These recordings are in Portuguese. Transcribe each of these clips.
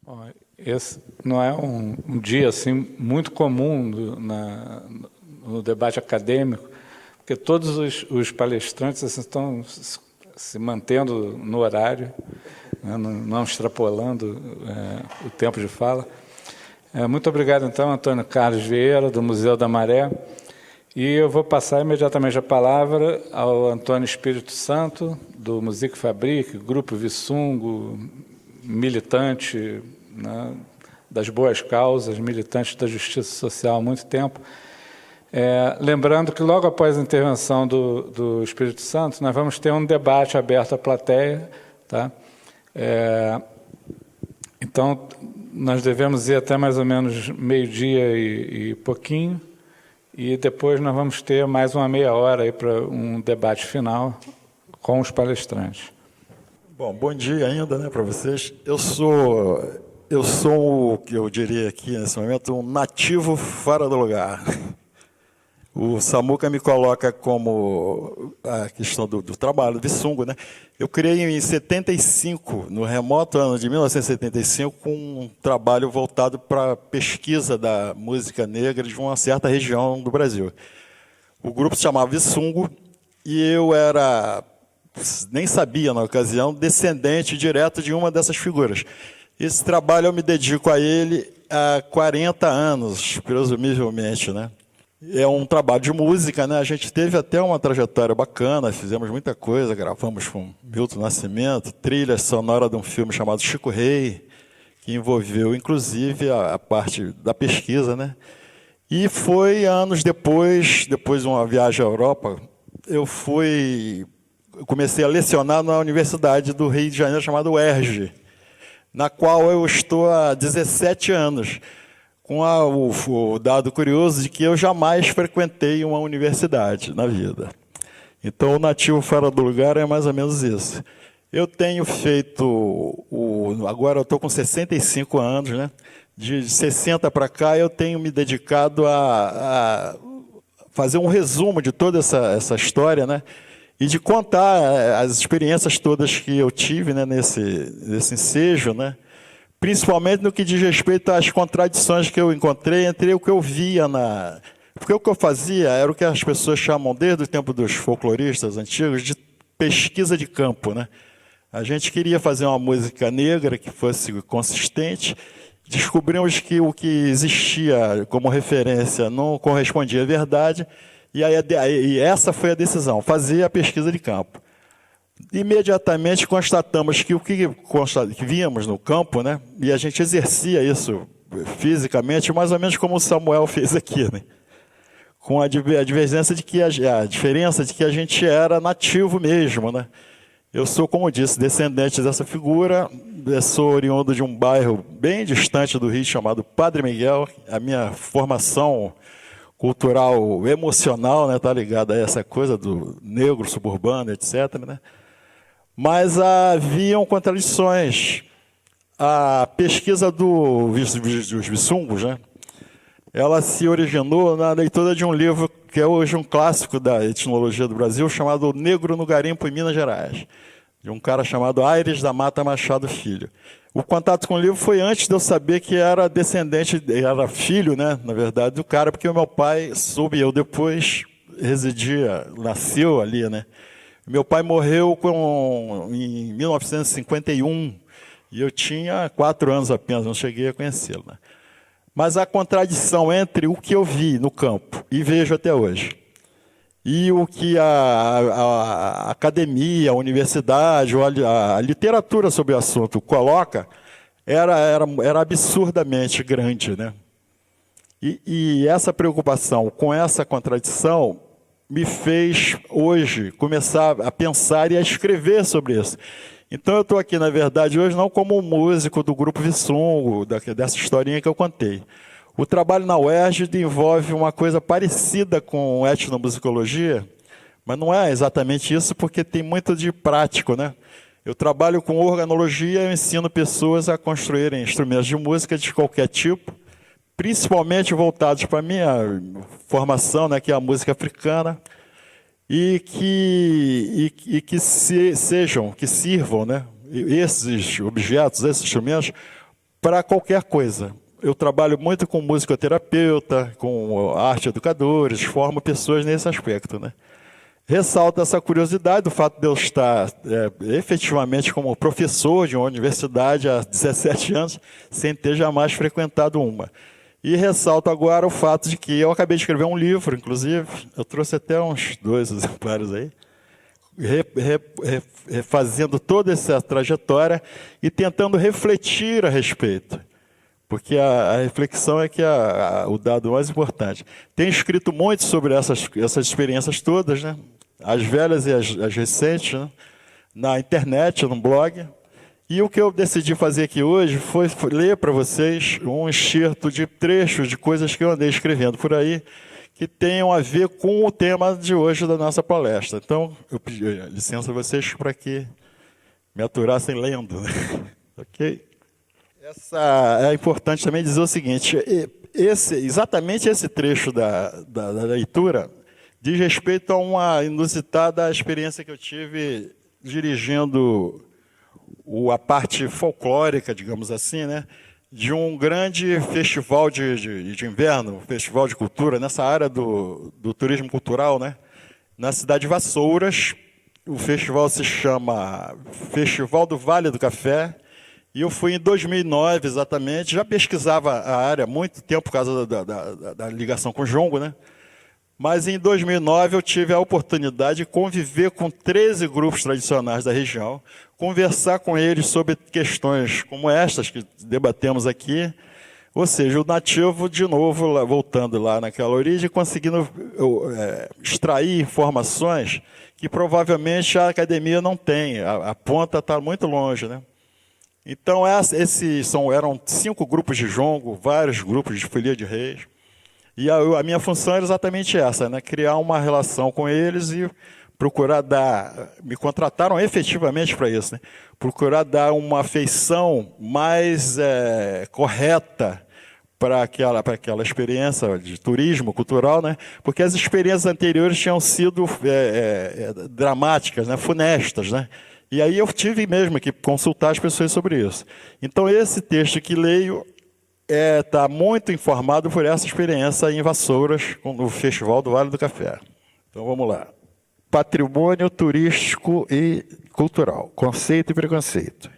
Bom, esse não é um dia assim muito comum no debate acadêmico, porque todos os palestrantes assim, estão se mantendo no horário, né, não extrapolando o tempo de fala. Muito obrigado, então, Antônio Carlos Vieira, do Museu da Maré. E eu vou passar imediatamente a palavra ao Antônio Espírito Santo, do Music Fabric, Grupo Vissungo, militante, né, das boas causas, militante da justiça social há muito tempo. Lembrando que logo após a intervenção do Espírito Santo, nós vamos ter um debate aberto à plateia. Tá? Então, nós devemos ir até mais ou menos meio-dia e pouquinho, e depois nós vamos ter mais uma meia hora aí para um debate final com os palestrantes. Bom dia ainda, né, para vocês. Eu sou o que eu diria aqui nesse momento, um nativo fora do lugar. O Samuca me coloca como a questão do trabalho, do Vissungo, né? Eu criei em 75, no remoto ano de 1975, um trabalho voltado para a pesquisa da música negra de uma certa região do Brasil. O grupo se chamava Vissungo e eu nem sabia na ocasião, descendente direto de uma dessas figuras. Esse trabalho eu me dedico a ele há 40 anos, presumivelmente, né? É um trabalho de música, né? A gente teve até uma trajetória bacana, fizemos muita coisa, gravamos com Milton Nascimento, trilha sonora de um filme chamado Chico Rei, que envolveu, inclusive, a parte da pesquisa, né? E foi anos depois de uma viagem à Europa, eu comecei a lecionar na Universidade do Rio de Janeiro, chamada UERJ, na qual eu estou há 17 anos. Com o dado curioso de que eu jamais frequentei uma universidade na vida. Então, o nativo fora do lugar é mais ou menos isso. Eu tenho feito, agora eu estou com 65 anos, né? De 60 para cá, eu tenho me dedicado a fazer um resumo de toda essa história, né? E de contar as experiências todas que eu tive, né, nesse ensejo, né? Principalmente no que diz respeito às contradições que eu encontrei entre o que eu via Porque o que eu fazia era o que as pessoas chamam, desde o tempo dos folcloristas antigos, de pesquisa de campo, né? A gente queria fazer uma música negra que fosse consistente, descobrimos que o que existia como referência não correspondia à verdade, e essa foi a decisão, fazer a pesquisa de campo. Imediatamente constatamos que o que víamos no campo, né, e a gente exercia isso fisicamente, mais ou menos como o Samuel fez aqui, né, com a diferença de que a gente era nativo mesmo, né. Eu sou, como disse, descendente dessa figura, sou oriundo de um bairro bem distante do Rio chamado Padre Miguel. A minha formação cultural, emocional, né, tá ligada a essa coisa do negro suburbano, etc., né. Mas haviam contradições. A pesquisa dos Vissungos, né, ela se originou na leitura de um livro que é hoje um clássico da etnologia do Brasil, chamado Negro no Garimpo em Minas Gerais, de um cara chamado Aires da Mata Machado Filho. O contato com o livro foi antes de eu saber que era descendente, era filho, né, na verdade, do cara, porque o meu pai soube, eu depois nasceu ali, né. Meu pai morreu em 1951, e eu tinha 4 anos apenas, não cheguei a conhecê-lo, né. Mas a contradição entre o que eu vi no campo, e vejo até hoje, e o que a academia, a universidade, ou a literatura sobre o assunto coloca, era absurdamente grande, né? E essa preocupação com essa contradição me fez, hoje, começar a pensar e a escrever sobre isso. Então, eu estou aqui, na verdade, hoje não como um músico do Grupo Vissungo, dessa historinha que eu contei. O trabalho na UERJ envolve uma coisa parecida com etnomusicologia, mas não é exatamente isso, porque tem muito de prático, né? Eu trabalho com organologia, eu ensino pessoas a construírem instrumentos de música de qualquer tipo, principalmente voltados para a minha formação, né, que é a música africana, e que sirvam, né, esses objetos, esses instrumentos, para qualquer coisa. Eu trabalho muito com musicoterapeuta, com arte educadores, formo pessoas nesse aspecto, né? Ressalto essa curiosidade do fato de eu estar efetivamente como professor de uma universidade há 17 anos, sem ter jamais frequentado uma. E ressalto agora o fato de que eu acabei de escrever um livro, inclusive, eu trouxe até uns 2 exemplares aí, refazendo toda essa trajetória e tentando refletir a respeito. Porque a reflexão é que o dado mais importante. Tenho escrito muito sobre essas experiências todas, né? As velhas e as recentes, né? Na internet, no blog. E o que eu decidi fazer aqui hoje foi ler para vocês um excerto de trechos de coisas que eu andei escrevendo por aí, que tenham a ver com o tema de hoje da nossa palestra. Então, eu pedi licença a vocês para que me aturassem lendo. Né? Ok? É importante também dizer o seguinte, exatamente esse trecho da leitura diz respeito a uma inusitada experiência que eu tive dirigindo a parte folclórica, digamos assim, né, de um grande festival de inverno, festival de cultura, nessa área do turismo cultural, né, na cidade de Vassouras. O festival se chama Festival do Vale do Café, e eu fui em 2009, exatamente, já pesquisava a área há muito tempo por causa da ligação com o jongo, né? Mas em 2009 eu tive a oportunidade de conviver com 13 grupos tradicionais da região, conversar com eles sobre questões como estas que debatemos aqui, ou seja, o nativo, de novo, voltando lá naquela origem, conseguindo extrair informações que provavelmente a academia não tem, a ponta está muito longe, né? Então, eram 5 grupos de jongo, vários grupos de folia de reis. E a minha função era exatamente essa, né? Criar uma relação com eles e procurar me contrataram efetivamente para isso, né? Procurar dar uma afeição mais correta para aquela experiência de turismo cultural, né? Porque as experiências anteriores tinham sido dramáticas, né? Funestas, né? E aí eu tive mesmo que consultar as pessoas sobre isso. Então, esse texto que leio está muito informado por essa experiência em Vassouras, no Festival do Vale do Café. Então, vamos lá. Patrimônio turístico e cultural, conceito e preconceito.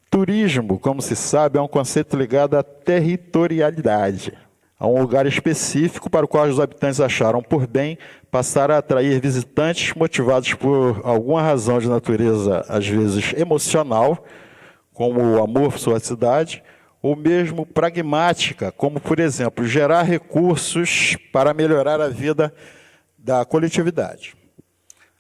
Turismo, como se sabe, é um conceito ligado à territorialidade, a um lugar específico para o qual os habitantes acharam por bem passar a atrair visitantes motivados por alguma razão de natureza, às vezes emocional, como o amor por sua cidade, ou mesmo pragmática, como, por exemplo, gerar recursos para melhorar a vida da coletividade.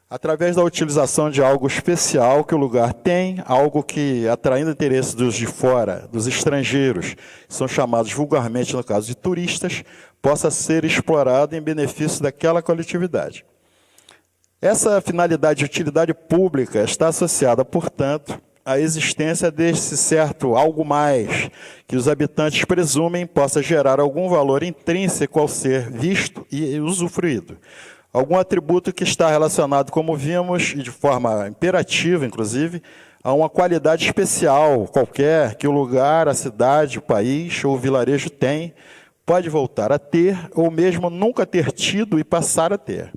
Através da utilização de algo especial que o lugar tem, algo que, atraindo interesse dos de fora, dos estrangeiros, são chamados vulgarmente, no caso de turistas, possa ser explorado em benefício daquela coletividade. Essa finalidade de utilidade pública está associada, portanto, à existência desse certo algo mais, que os habitantes presumem possa gerar algum valor intrínseco ao ser visto e usufruído. Algum atributo que está relacionado, como vimos, e de forma imperativa, inclusive, a uma qualidade especial qualquer que o lugar, a cidade, o país ou o vilarejo tem, pode voltar a ter ou mesmo nunca ter tido e passar a ter.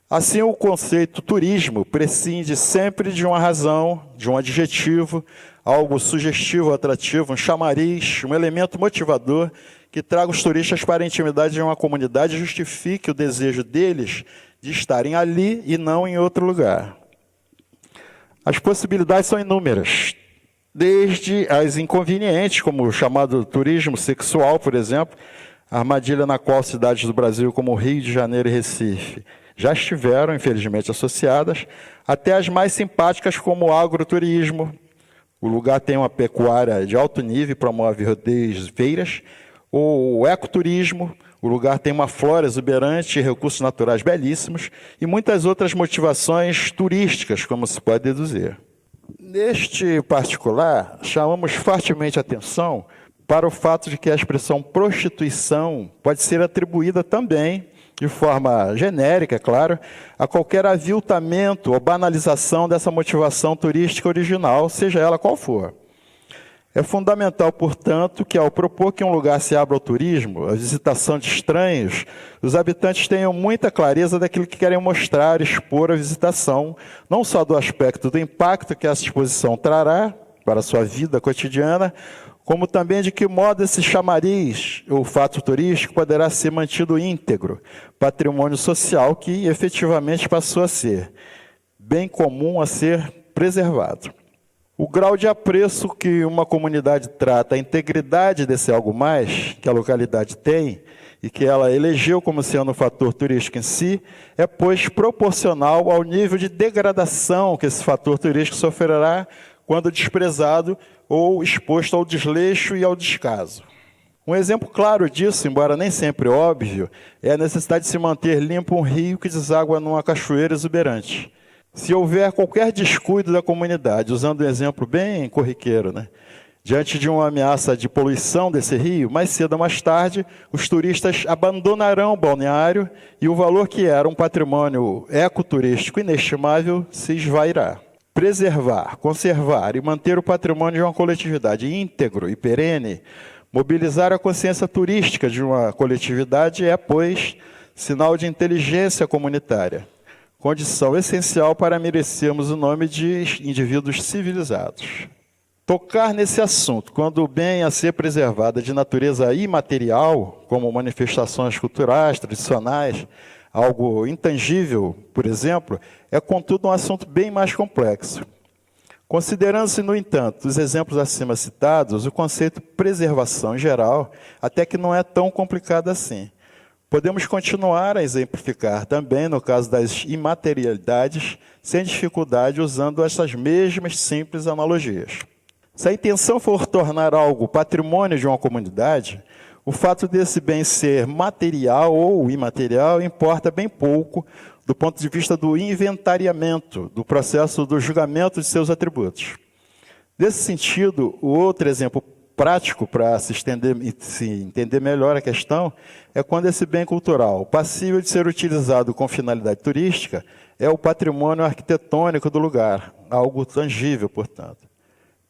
Assim, o conceito turismo prescinde sempre de uma razão, de um adjetivo, algo sugestivo, atrativo, um chamariz, um elemento motivador que traga os turistas para a intimidade de uma comunidade e justifique o desejo deles de estarem ali e não em outro lugar. As possibilidades são inúmeras, desde as inconvenientes, como o chamado turismo sexual, por exemplo, a armadilha na qual cidades do Brasil como Rio de Janeiro e Recife já estiveram, infelizmente, associadas, até as mais simpáticas como o agroturismo. O lugar tem uma pecuária de alto nível e promove rodeios, feiras. O ecoturismo, o lugar tem uma flora exuberante e recursos naturais belíssimos, e muitas outras motivações turísticas, como se pode deduzir. Neste particular, chamamos fortemente a atenção para o fato de que a expressão prostituição pode ser atribuída também, de forma genérica, é claro, a qualquer aviltamento ou banalização dessa motivação turística original, seja ela qual for. É fundamental, portanto, que ao propor que um lugar se abra ao turismo, à visitação de estranhos, os habitantes tenham muita clareza daquilo que querem mostrar, expor à visitação, não só do aspecto do impacto que essa exposição trará para a sua vida cotidiana, como também de que modo esse chamariz, ou fato turístico, poderá ser mantido íntegro, patrimônio social que efetivamente passou a ser, bem comum a ser preservado. O grau de apreço que uma comunidade trata a integridade desse algo mais que a localidade tem e que ela elegeu como sendo um fator turístico em si, é, pois, proporcional ao nível de degradação que esse fator turístico sofrerá quando desprezado ou exposto ao desleixo e ao descaso. Um exemplo claro disso, embora nem sempre óbvio, é a necessidade de se manter limpo um rio que deságua numa cachoeira exuberante. Se houver qualquer descuido da comunidade, usando um exemplo bem corriqueiro, diante de uma ameaça de poluição desse rio, mais cedo ou mais tarde, os turistas abandonarão o balneário e o valor que era um patrimônio ecoturístico inestimável se esvairá. Preservar, conservar e manter o patrimônio de uma coletividade íntegro e perene, mobilizar a consciência turística de uma coletividade é, pois, sinal de inteligência comunitária, condição essencial para merecermos o nome de indivíduos civilizados. Tocar nesse assunto, quando o bem a ser preservado é de natureza imaterial, como manifestações culturais, tradicionais, algo intangível, por exemplo, é, contudo, um assunto bem mais complexo. Considerando-se, no entanto, os exemplos acima citados, o conceito preservação em geral, até que não é tão complicado assim. Podemos continuar a exemplificar também, no caso das imaterialidades, sem dificuldade, usando essas mesmas simples analogias. Se a intenção for tornar algo patrimônio de uma comunidade, o fato desse bem ser material ou imaterial importa bem pouco do ponto de vista do inventariamento, do processo do julgamento de seus atributos. Nesse sentido, o outro exemplo prático para se entender melhor a questão é quando esse bem cultural, passível de ser utilizado com finalidade turística, é o patrimônio arquitetônico do lugar, algo tangível, portanto.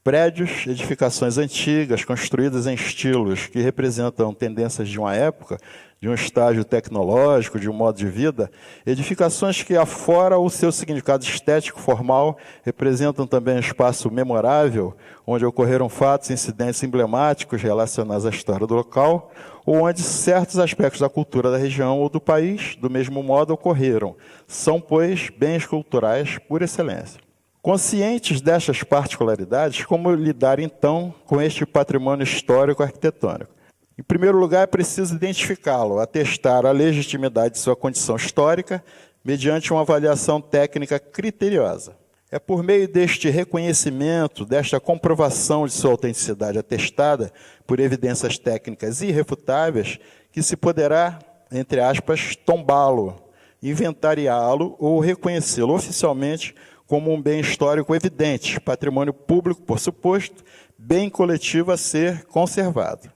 Prédios, edificações antigas, construídas em estilos que representam tendências de uma época, de um estágio tecnológico, de um modo de vida, edificações que, afora o seu significado estético formal, representam também um espaço memorável, onde ocorreram fatos e incidentes emblemáticos relacionados à história do local, ou onde certos aspectos da cultura da região ou do país, do mesmo modo, ocorreram. São, pois, bens culturais por excelência. Conscientes destas particularidades, como lidar, então, com este patrimônio histórico arquitetônico? Em primeiro lugar, é preciso identificá-lo, atestar a legitimidade de sua condição histórica, mediante uma avaliação técnica criteriosa. É por meio deste reconhecimento, desta comprovação de sua autenticidade atestada por evidências técnicas irrefutáveis, que se poderá, entre aspas, tombá-lo, inventariá-lo ou reconhecê-lo oficialmente como um bem histórico evidente, patrimônio público, por suposto, bem coletivo a ser conservado.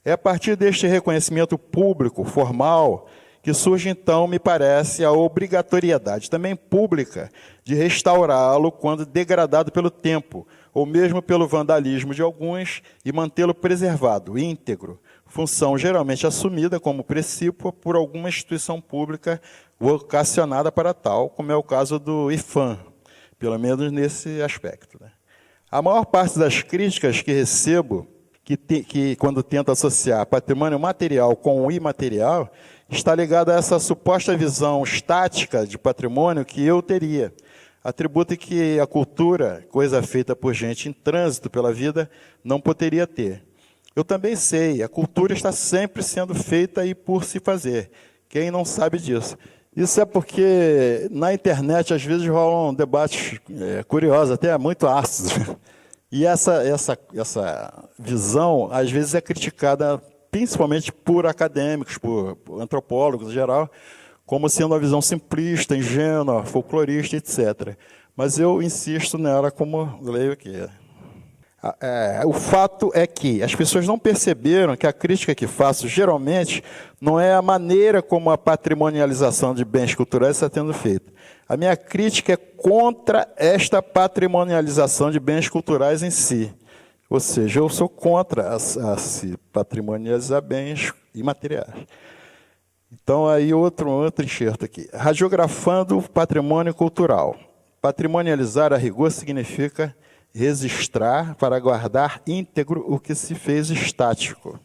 É a partir deste reconhecimento público, formal, que surge, então, me parece, a obrigatoriedade, também pública, de restaurá-lo quando degradado pelo tempo, ou mesmo pelo vandalismo de alguns, e mantê-lo preservado, íntegro, função geralmente assumida como precípua por alguma instituição pública vocacionada para tal, como é o caso do IPHAN, pelo menos nesse aspecto. A maior parte das críticas que recebo, que quando tento associar patrimônio material com o imaterial, está ligada a essa suposta visão estática de patrimônio que eu teria, atributo que a cultura, coisa feita por gente em trânsito pela vida, não poderia ter. Eu também sei, a cultura está sempre sendo feita e por se fazer. Quem não sabe disso? Isso é porque na internet, às vezes, rolam debates curiosos, até muito ácidos. E essa visão, às vezes, é criticada principalmente por acadêmicos, por antropólogos em geral, como sendo uma visão simplista, ingênua, folclorista, etc. Mas eu insisto nela como leio aqui. O fato é que as pessoas não perceberam que a crítica que faço, geralmente, não é a maneira como a patrimonialização de bens culturais está sendo feita. A minha crítica é contra esta patrimonialização de bens culturais em si. Ou seja, eu sou contra a se patrimonializar bens imateriais. Então, aí outro enxerto aqui. Radiografando o patrimônio cultural. Patrimonializar a rigor significa registrar para guardar íntegro o que se fez estático.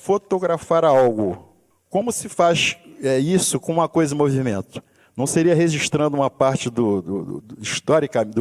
Fotografar algo. Como se faz isso com uma coisa em movimento? Não seria registrando uma parte do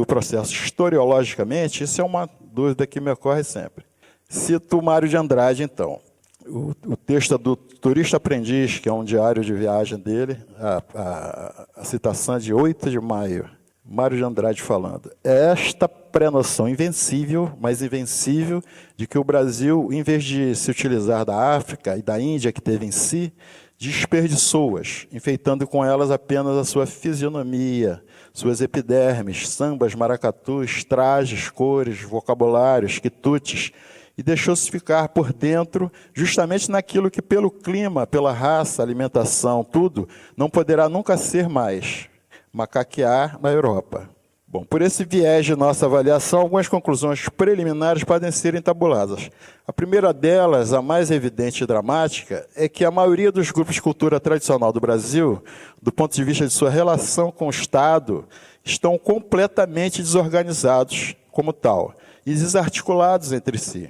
processo historiologicamente? Isso é uma dúvida que me ocorre sempre. Cito Mário de Andrade, então. O texto do Turista Aprendiz, que é um diário de viagem dele, a citação é de 8 de maio. Mário de Andrade falando. É esta pré-noção invencível, mas invencível, de que o Brasil, em vez de se utilizar da África e da Índia que teve em si, desperdiçou-as, enfeitando com elas apenas a sua fisionomia, suas epidermes, sambas, maracatus, trajes, cores, vocabulários, quitutes, e deixou-se ficar por dentro justamente naquilo que pelo clima, pela raça, alimentação, tudo, não poderá nunca ser mais, macaquear na Europa. Bom, por esse viés de nossa avaliação, algumas conclusões preliminares podem ser entabuladas. A primeira delas, a mais evidente e dramática, é que a maioria dos grupos de cultura tradicional do Brasil, do ponto de vista de sua relação com o Estado, estão completamente desorganizados como tal e desarticulados entre si.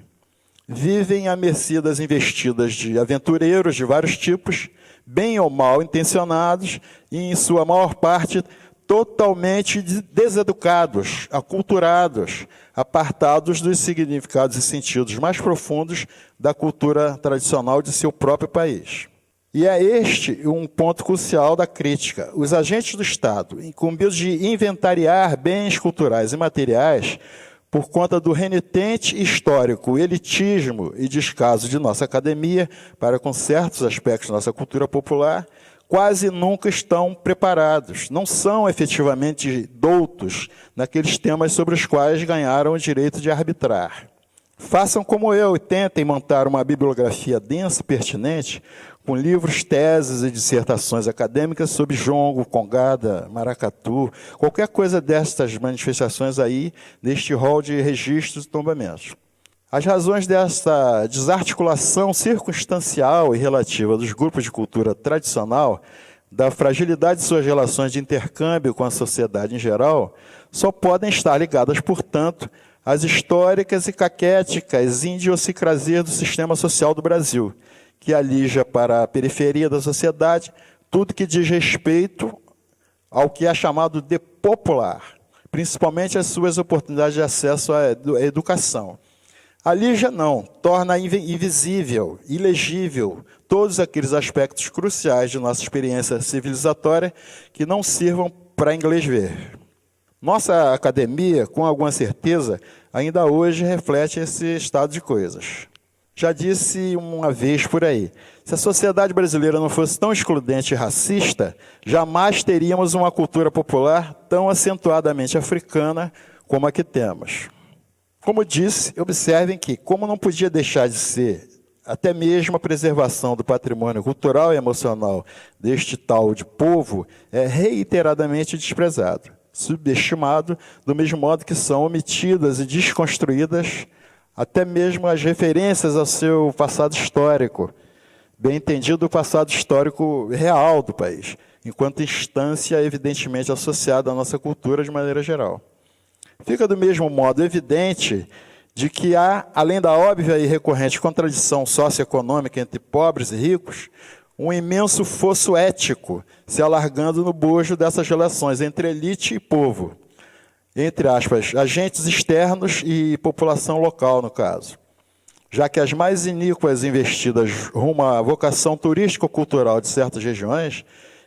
Vivem à mercê das investidas de aventureiros de vários tipos, bem ou mal intencionados e, em sua maior parte, totalmente deseducados, aculturados, apartados dos significados e sentidos mais profundos da cultura tradicional de seu próprio país. E é este um ponto crucial da crítica. Os agentes do Estado, incumbidos de inventariar bens culturais e materiais, por conta do renitente histórico elitismo e descaso de nossa academia para com certos aspectos da nossa cultura popular, quase nunca estão preparados, não são efetivamente doutos naqueles temas sobre os quais ganharam o direito de arbitrar. Façam como eu e tentem montar uma bibliografia densa e pertinente, com livros, teses e dissertações acadêmicas sobre jongo, congada, maracatu, qualquer coisa destas manifestações aí, neste rol de registros e tombamentos. As razões dessa desarticulação circunstancial e relativa dos grupos de cultura tradicional, da fragilidade de suas relações de intercâmbio com a sociedade em geral, só podem estar ligadas, portanto, às históricas e caquéticas idiosincrasias do sistema social do Brasil, que alija para a periferia da sociedade tudo que diz respeito ao que é chamado de popular, principalmente as suas oportunidades de acesso à educação. Alija não, torna invisível, ilegível, todos aqueles aspectos cruciais de nossa experiência civilizatória que não sirvam para inglês ver. Nossa academia, com alguma certeza, ainda hoje reflete esse estado de coisas. Já disse uma vez por aí, se a sociedade brasileira não fosse tão excludente e racista, jamais teríamos uma cultura popular tão acentuadamente africana como a que temos. Como disse, observem que, como não podia deixar de ser, até mesmo a preservação do patrimônio cultural e emocional deste tal de povo é reiteradamente desprezado, subestimado, do mesmo modo que são omitidas e desconstruídas até mesmo as referências ao seu passado histórico, bem entendido o passado histórico real do país, enquanto instância evidentemente associada à nossa cultura de maneira geral. Fica do mesmo modo evidente de que há, além da óbvia e recorrente contradição socioeconômica entre pobres e ricos, um imenso fosso ético se alargando no bojo dessas relações entre elite e povo, entre aspas, agentes externos e população local, no caso. Já que as mais iníquas investidas rumo à vocação turístico-cultural de certas regiões,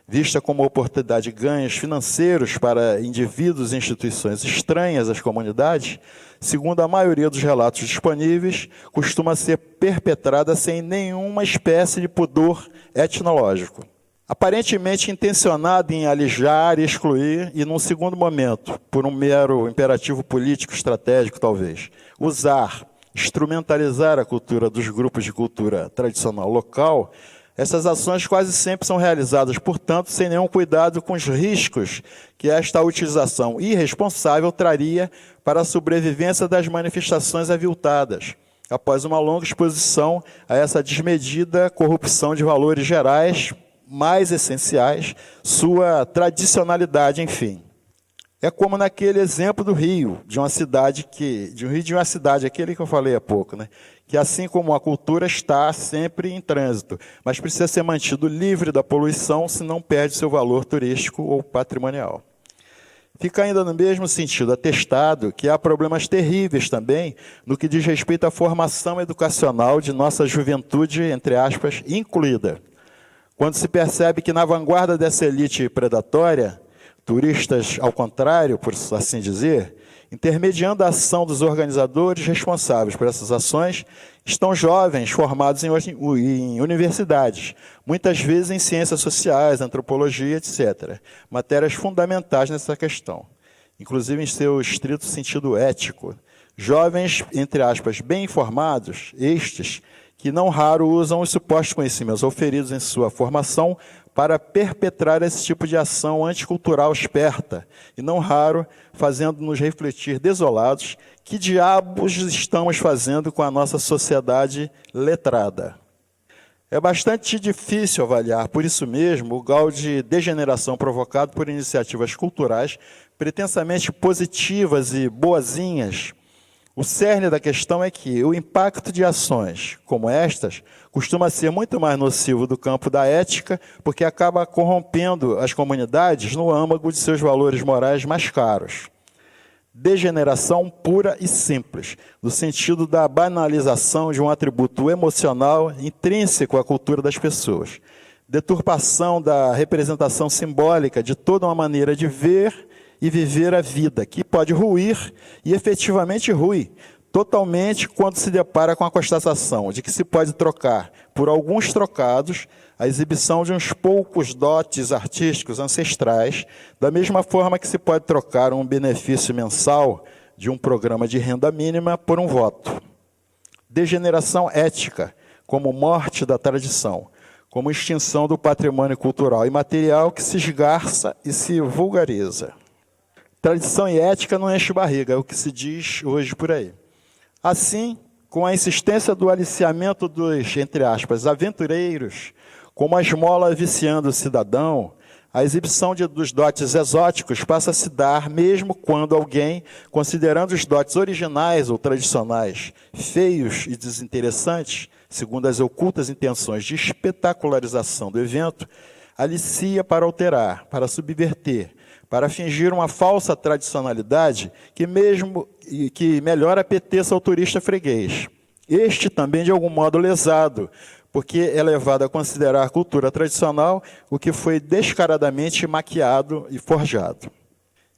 vista como oportunidade de ganhos financeiros para indivíduos e instituições estranhas às comunidades, segundo a maioria dos relatos disponíveis, costuma ser perpetrada sem nenhuma espécie de pudor etnológico. Aparentemente intencionado em alijar e excluir, e num segundo momento, por um mero imperativo político estratégico talvez, usar, instrumentalizar a cultura dos grupos de cultura tradicional local, Essas ações quase sempre são realizadas, portanto, sem nenhum cuidado com os riscos que esta utilização irresponsável traria para a sobrevivência das manifestações aviltadas, após uma longa exposição a essa desmedida corrupção de valores gerais mais essenciais, sua tradicionalidade, enfim. É como naquele exemplo do Rio, de uma cidade aquele que eu falei há pouco, né? Que assim como a cultura está sempre em trânsito, mas precisa ser mantido livre da poluição, senão perde seu valor turístico ou patrimonial. Fica ainda no mesmo sentido atestado que há problemas terríveis também no que diz respeito à formação educacional de nossa juventude, entre aspas, incluída. Quando se percebe que na vanguarda dessa elite predatória, turistas, ao contrário, por assim dizer, intermediando a ação dos organizadores responsáveis por essas ações, estão jovens formados em universidades, muitas vezes em ciências sociais, antropologia, etc., matérias fundamentais nessa questão, inclusive em seu estrito sentido ético. Jovens, entre aspas, bem informados, estes, que não raro usam os supostos conhecimentos oferidos em sua formação para perpetrar esse tipo de ação anticultural esperta, e não raro fazendo-nos refletir desolados que diabos estamos fazendo com a nossa sociedade letrada. É bastante difícil avaliar, por isso mesmo, o grau de degeneração provocado por iniciativas culturais pretensamente positivas e boazinhas. O cerne da questão é que o impacto de ações como estas costuma ser muito mais nocivo do campo da ética, porque acaba corrompendo as comunidades no âmago de seus valores morais mais caros. Degeneração pura e simples, no sentido da banalização de um atributo emocional intrínseco à cultura das pessoas. Deturpação da representação simbólica de toda uma maneira de ver e viver a vida, que pode ruir e efetivamente rui, totalmente quando se depara com a constatação de que se pode trocar por alguns trocados a exibição de uns poucos dotes artísticos ancestrais, da mesma forma que se pode trocar um benefício mensal de um programa de renda mínima por um voto. Degeneração ética, como morte da tradição, como extinção do patrimônio cultural e material que se esgarça e se vulgariza. Tradição e ética não enche barriga, é o que se diz hoje por aí. Assim, com a insistência do aliciamento dos, entre aspas, aventureiros, como a esmola viciando o cidadão, a exibição dos dotes exóticos passa a se dar mesmo quando alguém, considerando os dotes originais ou tradicionais feios e desinteressantes, segundo as ocultas intenções de espetacularização do evento, alicia para alterar, para subverter, para fingir uma falsa tradicionalidade que melhor apeteça ao turista freguês. Este também, de algum modo, lesado, porque é levado a considerar cultura tradicional o que foi descaradamente maquiado e forjado.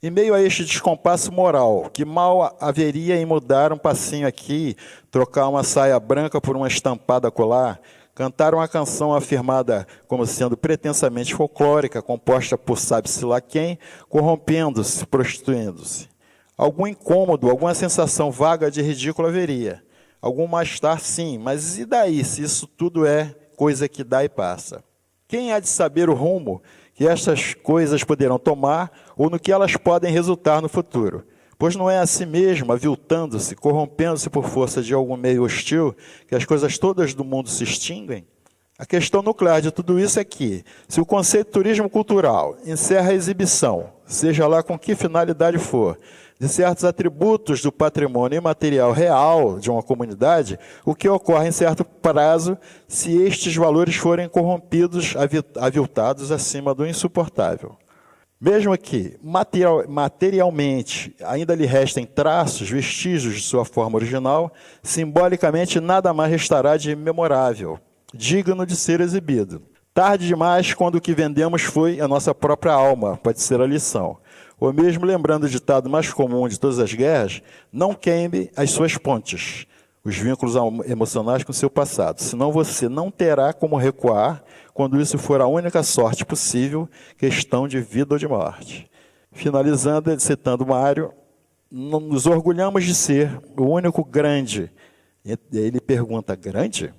Em meio a este descompasso moral, que mal haveria em mudar um passinho aqui, trocar uma saia branca por uma estampada colar, cantar uma canção afirmada como sendo pretensamente folclórica, composta por sabe-se lá quem, corrompendo-se, prostituindo-se. Algum incômodo, alguma sensação vaga de ridículo haveria. Algum mal-estar, sim, mas e daí, se isso tudo é coisa que dá e passa? Quem há de saber o rumo que estas coisas poderão tomar ou no que elas podem resultar no futuro? Pois não é assim mesmo, aviltando-se, corrompendo-se por força de algum meio hostil, que as coisas todas do mundo se extinguem? A questão nuclear de tudo isso é que, se o conceito de turismo cultural encerra a exibição, seja lá com que finalidade for, de certos atributos do patrimônio imaterial real de uma comunidade, o que ocorre em certo prazo se estes valores forem corrompidos, aviltados acima do insuportável. Mesmo que, materialmente, ainda lhe restem traços, vestígios de sua forma original, simbolicamente nada mais restará de memorável, digno de ser exibido. Tarde demais, quando o que vendemos foi a nossa própria alma, pode ser a lição. Ou mesmo, lembrando o ditado mais comum de todas as guerras, não queime as suas pontes, os vínculos emocionais com o seu passado, senão você não terá como recuar quando isso for a única sorte possível, questão de vida ou de morte. Finalizando, citando Mário, nos orgulhamos de ser o único grande, ele pergunta, grande?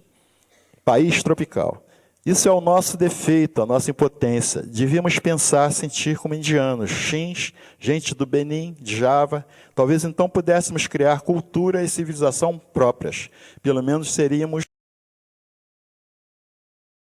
País tropical, Isso é o nosso defeito, a nossa impotência. Devíamos pensar, sentir como indianos, xins, gente do Benin, de Java. Talvez então pudéssemos criar cultura e civilização próprias. Pelo menos seríamos